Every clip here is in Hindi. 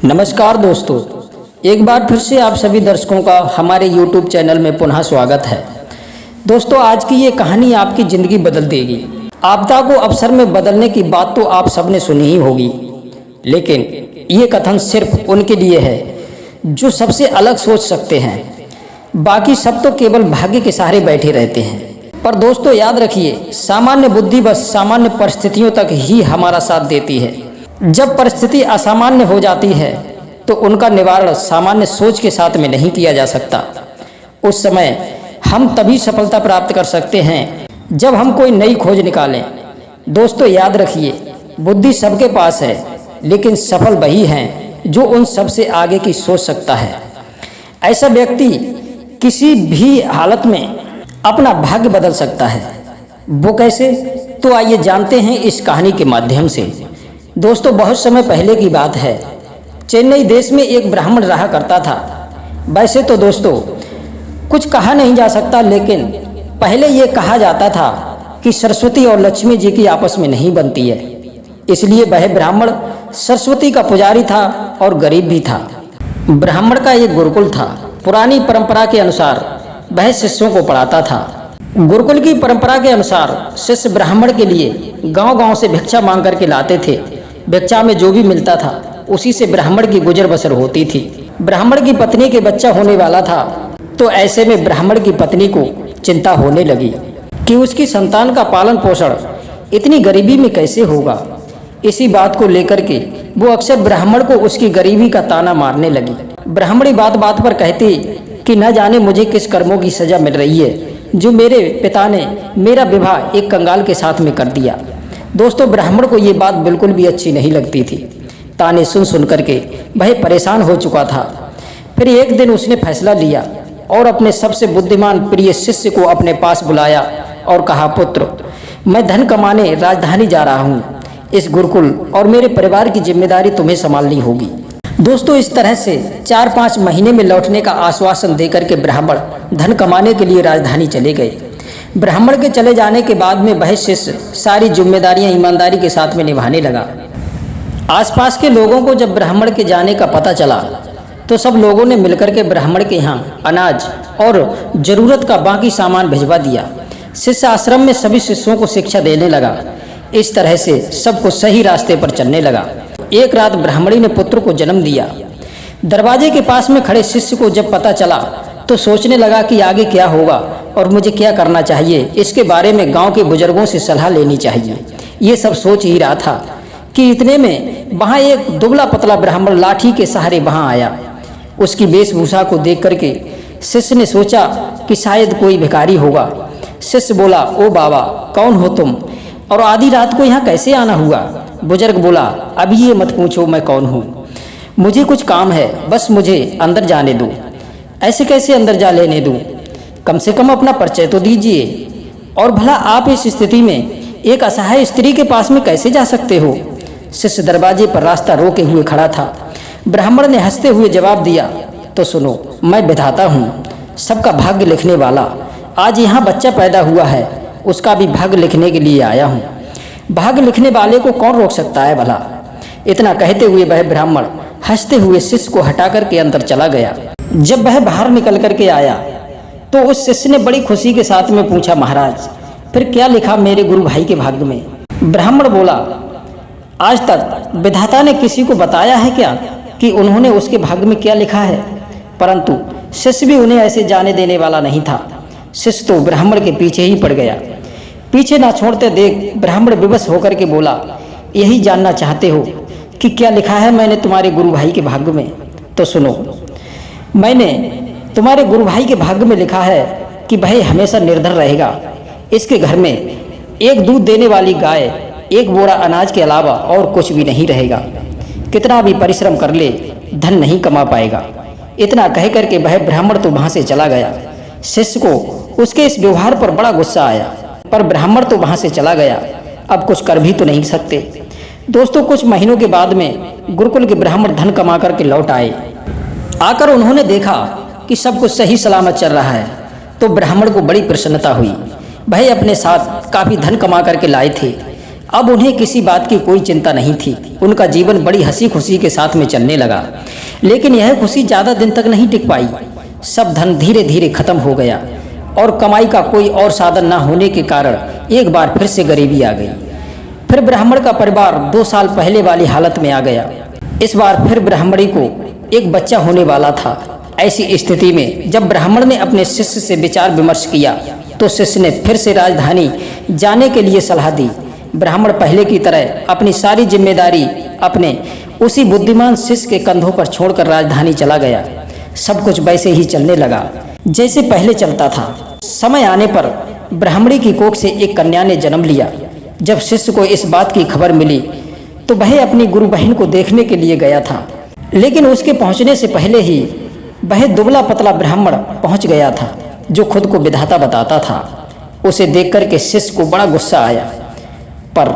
नमस्कार दोस्तों, एक बार फिर से आप सभी दर्शकों का हमारे YouTube चैनल में पुनः स्वागत है। दोस्तों, आज की ये कहानी आपकी ज़िंदगी बदल देगी। आपदा को अवसर में बदलने की बात तो आप सबने सुनी ही होगी, लेकिन ये कथन सिर्फ उनके लिए है जो सबसे अलग सोच सकते हैं। बाकी सब तो केवल भाग्य के सहारे बैठे रहते हैं। पर दोस्तों याद रखिए, सामान्य बुद्धि बस सामान्य परिस्थितियों तक ही हमारा साथ देती है। जब परिस्थिति असामान्य हो जाती है तो उनका निवारण सामान्य सोच के साथ में नहीं किया जा सकता। उस समय हम तभी सफलता प्राप्त कर सकते हैं जब हम कोई नई खोज निकालें। दोस्तों याद रखिए, बुद्धि सबके पास है, लेकिन सफल वही हैं जो उन सबसे आगे की सोच सकता है। ऐसा व्यक्ति किसी भी हालत में अपना भाग्य बदल सकता है। वो कैसे? तो आइए जानते हैं इस कहानी के माध्यम से। दोस्तों, बहुत समय पहले की बात है। चेन्नई देश में एक ब्राह्मण रहा करता था। वैसे तो दोस्तों कुछ कहा नहीं जा सकता, लेकिन पहले ये कहा जाता था कि सरस्वती और लक्ष्मी जी की आपस में नहीं बनती है। इसलिए वह ब्राह्मण सरस्वती का पुजारी था और गरीब भी था। ब्राह्मण का एक गुरुकुल था। पुरानी परंपरा के अनुसार वह शिष्यों को पढ़ाता था। गुरुकुल की परंपरा के अनुसार शिष्य ब्राह्मण के लिए गांव-गांव से भिक्षा मांग करके लाते थे। भिक्षा में जो भी मिलता था उसी से ब्राह्मण की गुजर बसर होती थी। ब्राह्मण की पत्नी के बच्चा होने वाला था, तो ऐसे में ब्राह्मण की पत्नी को चिंता होने लगी कि उसकी संतान का पालन पोषण इतनी गरीबी में कैसे होगा। इसी बात को लेकर के वो अक्सर ब्राह्मण को उसकी गरीबी का ताना मारने लगी। ब्राह्मणी बात बात पर कहती कि न जाने मुझे किस कर्मों की सजा मिल रही है जो मेरे पिता ने मेरा विवाह एक कंगाल के साथ में कर दिया। दोस्तों, ब्राह्मण को ये बात बिल्कुल भी अच्छी नहीं लगती थी। ताने सुन सुन करके वह परेशान हो चुका था। फिर एक दिन उसने फैसला लिया और अपने सबसे बुद्धिमान प्रिय शिष्य को अपने पास बुलाया और कहा, पुत्र, मैं धन कमाने राजधानी जा रहा हूँ। इस गुरुकुल और मेरे परिवार की जिम्मेदारी तुम्हें संभालनी होगी। दोस्तों, इस तरह से 4-5 महीने में लौटने का आश्वासन देकर के ब्राह्मण धन कमाने के लिए राजधानी चले गए। ब्राह्मण के चले जाने के बाद में वह शिष्य सारी जिम्मेदारियां ईमानदारी के साथ में निभाने लगा। आसपास के लोगों को जब ब्राह्मण के जाने का पता चला तो सब लोगों ने मिलकर के ब्राह्मण के यहाँ अनाज और जरूरत का बाकी सामान भिजवा दिया। शिष्य आश्रम में सभी शिष्यों को शिक्षा देने लगा। इस तरह से सबको सही रास्ते पर चलने लगा। एक रात ब्राह्मणी ने पुत्र को जन्म दिया। दरवाजे के पास में खड़े शिष्य को जब पता चला तो सोचने लगा कि आगे क्या होगा और मुझे क्या करना चाहिए। इसके बारे में गांव के बुजुर्गों से सलाह लेनी चाहिए। ये सब सोच ही रहा था कि इतने में वहां एक दुबला पतला ब्राह्मण लाठी के सहारे वहां आया। उसकी वेशभूषा को देख करके शिष्य ने सोचा कि शायद कोई भिखारी होगा। शिष्य बोला, ओ बाबा, कौन हो तुम और आधी रात को यहाँ कैसे आना हुआ? बुजुर्ग बोला, अभी ये मत पूछो मैं कौन हूँ, मुझे कुछ काम है, बस मुझे अंदर जाने दो। ऐसे कैसे अंदर जा लेने दूँ? कम से कम अपना परिचय तो दीजिए। और भला आप इस स्थिति में एक असहाय स्त्री के पास में कैसे जा सकते हो? शिष्य दरवाजे पर रास्ता रोके हुए खड़ा था। ब्राह्मण ने हंसते हुए जवाब दिया, तो सुनो, मैं विधाता हूँ, सबका भाग्य लिखने वाला। आज यहाँ बच्चा पैदा हुआ है, उसका भी भाग्य लिखने के लिए आया हूँ। भाग्य लिखने वाले को कौन रोक सकता है भला? इतना कहते हुए वह ब्राह्मण हंसते हुए शिष्य को हटा करके अंदर चला गया। जब वह बाहर निकल करके आया तो उस शिष्य ने बड़ी खुशी के साथ में पूछा, महाराज, फिर क्या लिखा मेरे गुरु भाई के भाग्य में? ब्राह्मण बोला, आज तक विधाता ने किसी को बताया है क्या कि उन्होंने उसके भाग्य में क्या लिखा है? परंतु शिष्य भी उन्हें ऐसे जाने देने वाला नहीं था। शिष्य तो ब्राह्मण के पीछे ही पड़ गया। पीछे ना छोड़ते देख ब्राह्मण विवश होकर के बोला, यही जानना चाहते हो कि क्या लिखा है मैंने तुम्हारे गुरु भाई के भाग्य में? तो सुनो, मैंने तुम्हारे गुरु भाई के भाग्य में लिखा है कि भाई हमेशा निर्धन रहेगा। इसके घर में एक दूध देने वाली गाय, एक बोरा अनाज के अलावा और कुछ भी नहीं रहेगा। कितना भी परिश्रम कर ले, धन नहीं कमा पाएगा। इतना कह करके वह ब्राह्मण तो वहां से चला गया। शिष्य को उसके इस व्यवहार पर बड़ा गुस्सा आया, पर ब्राह्मण तो वहां से चला गया, अब कुछ कर भी तो नहीं सकते। दोस्तों, कुछ महीनों के बाद में गुरुकुल के ब्राह्मण धन कमा करके लौट आए। आकर उन्होंने देखा कि सब कुछ सही सलामत चल रहा है तो ब्राह्मण को बड़ी प्रसन्नता हुई। वह अपने साथ काफी धन कमा करके लाए थे। अब उन्हें किसी बात की कोई चिंता नहीं थी। उनका जीवन बड़ी हंसी खुशी के साथ में चलने लगा। लेकिन यह खुशी ज़्यादा दिन तक नहीं टिक पाई। सब धन धीरे धीरे खत्म हो गया और कमाई का कोई और साधन न होने के कारण एक बार फिर से गरीबी आ गई। फिर ब्राह्मण का परिवार 2 साल पहले वाली हालत में आ गया। इस बार फिर ब्राह्मणी को एक बच्चा होने वाला था। ऐसी स्थिति में जब ब्राह्मण ने अपने शिष्य से विचार विमर्श किया तो शिष्य ने फिर से राजधानी जाने के लिए सलाह दी। ब्राह्मण पहले की तरह अपनी सारी जिम्मेदारी अपने उसी बुद्धिमान शिष्य के कंधों पर छोड़कर राजधानी चला गया। सब कुछ वैसे ही चलने लगा जैसे पहले चलता था। समय आने पर ब्राह्मणी की कोख से एक कन्या ने जन्म लिया। जब शिष्य को इस बात की खबर मिली तो वह अपनी गुरु बहन को देखने के लिए गया था। लेकिन उसके पहुंचने से पहले ही वह दुबला पतला ब्राह्मण पहुंच गया था जो खुद को विधाता बताता था। उसे देखकर के शिष्य को बड़ा गुस्सा आया, पर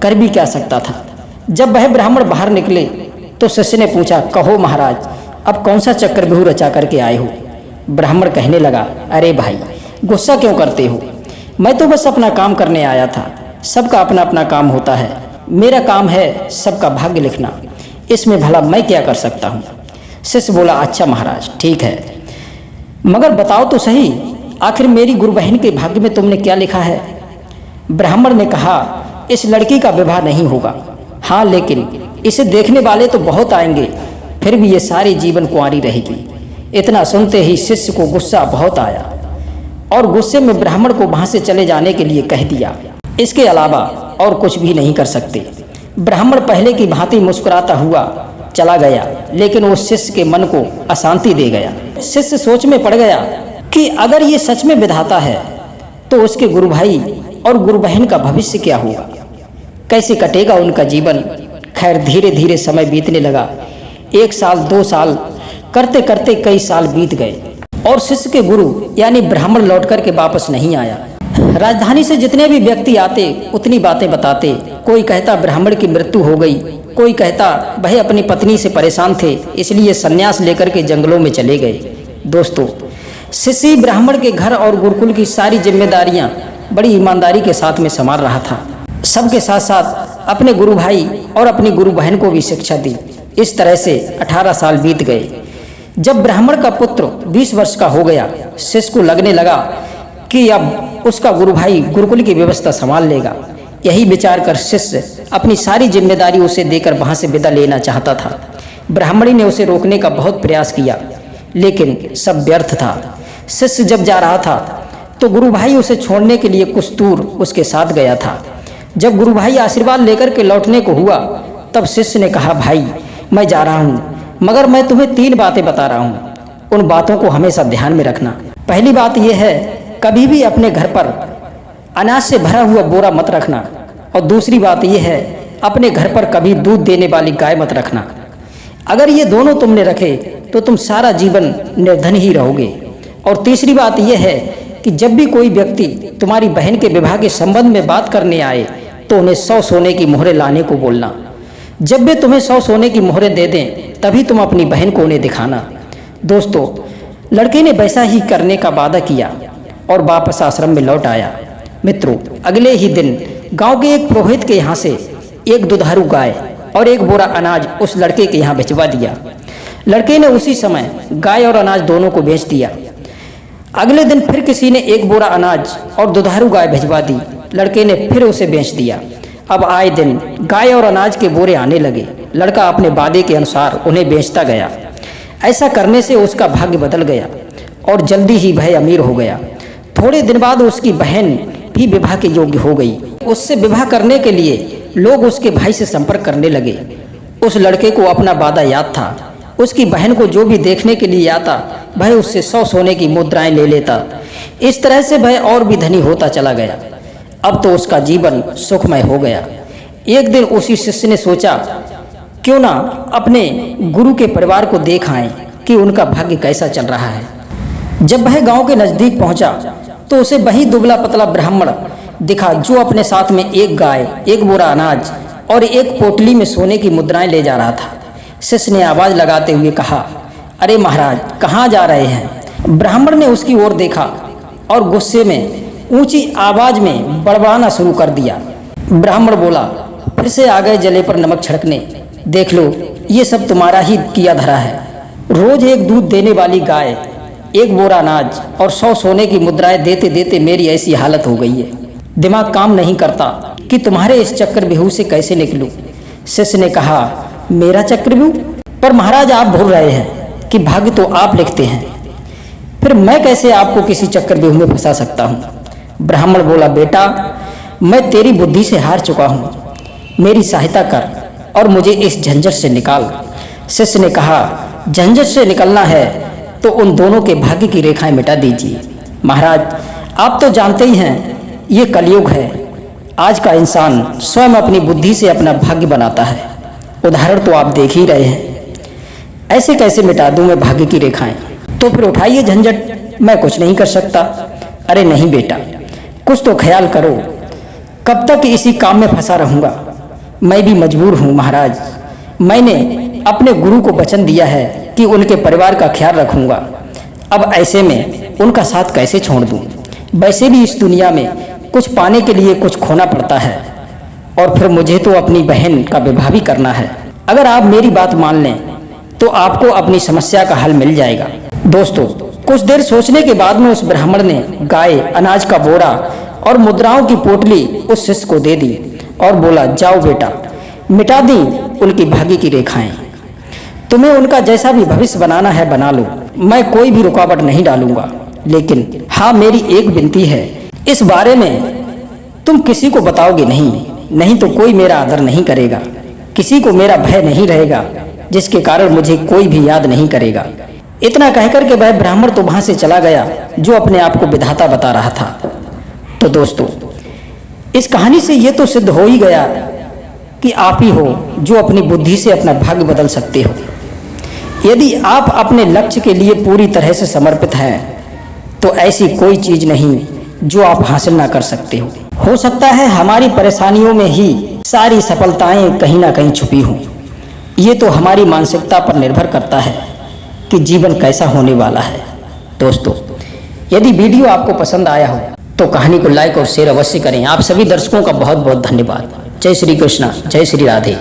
कर भी क्या सकता था। जब वह ब्राह्मण बाहर निकले तो शिष्य ने पूछा, कहो महाराज, अब कौन सा चक्रव्यूह रचा करके आए हो? ब्राह्मण कहने लगा, अरे भाई गुस्सा क्यों करते हो? मैं तो बस अपना काम करने आया था। सबका अपना अपना काम होता है। मेरा काम है सबका भाग्य लिखना। इसमें भला मैं क्या कर सकता हूँ? शिष्य बोला, अच्छा महाराज ठीक है, मगर बताओ तो सही, आखिर मेरी गुरु बहन के भाग्य में तुमने क्या लिखा है? ब्राह्मण ने कहा, इस लड़की का विवाह नहीं होगा। हाँ, लेकिन इसे देखने वाले तो बहुत आएंगे, फिर भी ये सारी जीवन कुंवारी रहेगी। इतना सुनते ही शिष्य को गुस्सा बहुत आया और गुस्से में ब्राह्मण को वहां से चले जाने के लिए कह दिया। इसके अलावा और कुछ भी नहीं कर सकते। ब्राह्मण पहले की भांति मुस्कुराता हुआ चला गया, लेकिन वो शिष्य के मन को अशांति दे गया। शिष्य सोच में पड़ गया कि अगर ये सच में विधाता है तो उसके गुरु भाई और गुरु बहन का भविष्य क्या होगा, कैसे कटेगा उनका जीवन। खैर धीरे धीरे समय बीतने लगा। 1 साल 2 साल करते करते कई साल बीत गए और शिष्य के गुरु यानी ब्राह्मण लौट कर के वापस नहीं आया। राजधानी से जितने भी व्यक्ति आते उतनी बातें बताते। कोई कहता ब्राह्मण की मृत्यु हो गई, कोई कहता वह अपनी पत्नी से परेशान थे इसलिए संन्यास लेकर के जंगलों में चले गए। दोस्तों, शिष्य ब्राह्मण के घर और गुरुकुल की सारी जिम्मेदारियां बड़ी ईमानदारी के साथ में संभाल रहा था। सबके साथ साथ अपने गुरु भाई और अपनी गुरु बहन को भी शिक्षा दी। इस तरह से 18 साल बीत गए। जब ब्राह्मण का पुत्र 20 वर्ष का हो गया, शिष्य को लगने लगा कि अब उसका गुरु भाई गुरुकुल की व्यवस्था संभाल लेगा। यही विचार कर शिष्य अपनी सारी जिम्मेदारी उसे देकर वहां से विदा लेना चाहता था। ब्राह्मणी ने उसे रोकने का बहुत प्रयास किया, लेकिन सब व्यर्थ था। शिष्य जब जा रहा था तो गुरु भाई उसे छोड़ने के लिए कुछ दूर उसके साथ गया था। जब गुरु भाई आशीर्वाद लेकर के लौटने को हुआ तब शिष्य ने कहा, भाई मैं जा रहा हूँ, मगर मैं तुम्हें 3 बातें बता रहा हूँ। उन बातों को हमेशा ध्यान में रखना। पहली बात यह है, कभी भी अपने घर पर अनाज से भरा हुआ बोरा मत रखना। और दूसरी बात यह है, अपने घर पर कभी दूध देने वाली गाय मत रखना। अगर ये दोनों तुमने रखे तो तुम सारा जीवन निर्धन ही रहोगे। और तीसरी बात यह है कि जब भी कोई व्यक्ति तुम्हारी बहन के विवाह के संबंध में बात करने आए तो उन्हें 100 सोने की मोहरें लाने को बोलना। जब वे तुम्हें 100 सोने की मोहरें दे दें तभी तुम अपनी बहन को उन्हें दिखाना। दोस्तों, लड़के ने वैसा ही करने का वादा किया और वापस आश्रम में लौट आया। मित्रों, अगले ही दिन गांव के एक पुरोहित के यहाँ से एक दुधारू गाय और एक बोरा अनाज उस लड़के के यहाँ भिजवा दिया। लड़के ने उसी समय गाय और अनाज दोनों को बेच दिया। अगले दिन फिर किसी ने एक बोरा अनाज और दुधारू गाय भिजवा दी। लड़के ने फिर उसे बेच दिया। अब आए दिन गाय और अनाज के बोरे आने लगे। लड़का अपने वादे के अनुसार उन्हें बेचता गया। ऐसा करने से उसका भाग्य बदल गया और जल्दी ही वह अमीर हो गया। थोड़े दिन बाद उसकी बहन भी विवाह के योग्य हो गई। उससे विवाह करने के लिए लोग उसके भाई से संपर्क करने लगे। उस लड़के को अपना वादा याद था। उसकी बहन को जो भी देखने के लिए आता वह उससे 100 सोने की मुद्राएं ले लेता। इस तरह से वह और भी धनी होता चला गया। अब तो उसका जीवन सुखमय हो गया। एक दिन उसी शिष्य ने सोचा, क्यों ना अपने गुरु के परिवार को देख आए कि उनका भाग्य कैसा चल रहा है। जब वह गांव के नजदीक पहुंचा तो उसे वही दुबला पतला ब्राह्मण दिखा जो अपने साथ में एक गाय, एक बोरा अनाज और एक पोटली में सोने की मुद्राएं ले जा रहा था। शिष्य ने आवाज लगाते हुए कहा, अरे महाराज, कहाँ जा रहे हैं? ब्राह्मण ने उसकी ओर देखा और गुस्से में ऊंची आवाज में बड़बड़ाना शुरू कर दिया, ब्राह्मण बोला, फिर से आ गए जले पर नमक छिड़कने। देख लो, ये सब तुम्हारा ही किया धरा है। रोज एक दूध देने वाली गाय, एक बोरा अनाज और 100 सोने की मुद्राएं देते देते मेरी ऐसी हालत हो गई है। दिमाग काम नहीं करता कि तुम्हारे इस चक्रव्यूह से कैसे निकलूं। शिष्य ने कहा, मेरा चक्रव्यूह? पर महाराज, आप भूल रहे हैं कि भाग्य तो आप लिखते हैं। फिर मैं कैसे आपको किसी चक्रव्यूह में फंसा सकता हूँ? ब्राह्मण बोला, बेटा, मैं तेरी बुद्धि से हार चुका हूँ, मेरी सहायता कर और मुझे इस झंझट से निकाल। शिष्य ने कहा, झंझट से निकलना है तो उन दोनों के भाग्य की रेखाएं मिटा दीजिए। महाराज, आप तो जानते ही हैं, ये कलयुग है। आज का इंसान स्वयं अपनी बुद्धि से अपना भाग्य बनाता है। उदाहरण तो आप देख ही रहे हैं। ऐसे कैसे मिटा दूं मैं भाग्य की रेखाएं? तो फिर उठाइए झंझट, मैं कुछ नहीं कर सकता। अरे नहीं बेटा, कुछ तो ख्याल करो। कब तक इसी काम में फंसा रहूंगा? मैं भी मजबूर हूं महाराज। मैंने अपने गुरु को वचन दिया है कि उनके परिवार का ख्याल रखूंगा। अब ऐसे में उनका साथ कैसे छोड़ दूं? वैसे भी इस दुनिया में कुछ पाने के लिए कुछ खोना पड़ता है, और फिर मुझे तो अपनी बहन का विवाह भी करना है। अगर आप मेरी बात मान लें तो आपको अपनी समस्या का हल मिल जाएगा। दोस्तों, कुछ देर सोचने के बाद में उस ब्राह्मण ने गाय, अनाज का बोरा और मुद्राओं की पोटली उस शिष्य को दे दी और बोला, जाओ बेटा, मिटा दी उनकी भाग्य की रेखाएं। तुम्हें उनका जैसा भी भविष्य बनाना है बना लो, मैं कोई भी रुकावट नहीं डालूंगा। लेकिन हाँ, मेरी एक विनती है, इस बारे में तुम किसी को बताओगे नहीं तो कोई मेरा आदर नहीं करेगा, किसी को मेरा भय नहीं रहेगा, जिसके कारण मुझे कोई भी याद नहीं करेगा। इतना कहकर के वह ब्राह्मण तो वहां से चला गया जो अपने आप को विधाता बता रहा था। तो दोस्तों, इस कहानी से ये तो सिद्ध हो ही गया कि आप ही हो जो अपनी बुद्धि से अपना भाग्य बदल सकते हो। यदि आप अपने लक्ष्य के लिए पूरी तरह से समर्पित हैं तो ऐसी कोई चीज नहीं जो आप हासिल ना कर सकते हो सकता है हमारी परेशानियों में ही सारी सफलताएं कहीं ना कहीं छुपी हों। ये तो हमारी मानसिकता पर निर्भर करता है कि जीवन कैसा होने वाला है। दोस्तों, यदि वीडियो आपको पसंद आया हो तो कहानी को लाइक और शेयर अवश्य करें। आप सभी दर्शकों का बहुत बहुत धन्यवाद। जय श्री कृष्णा, जय श्री राधे।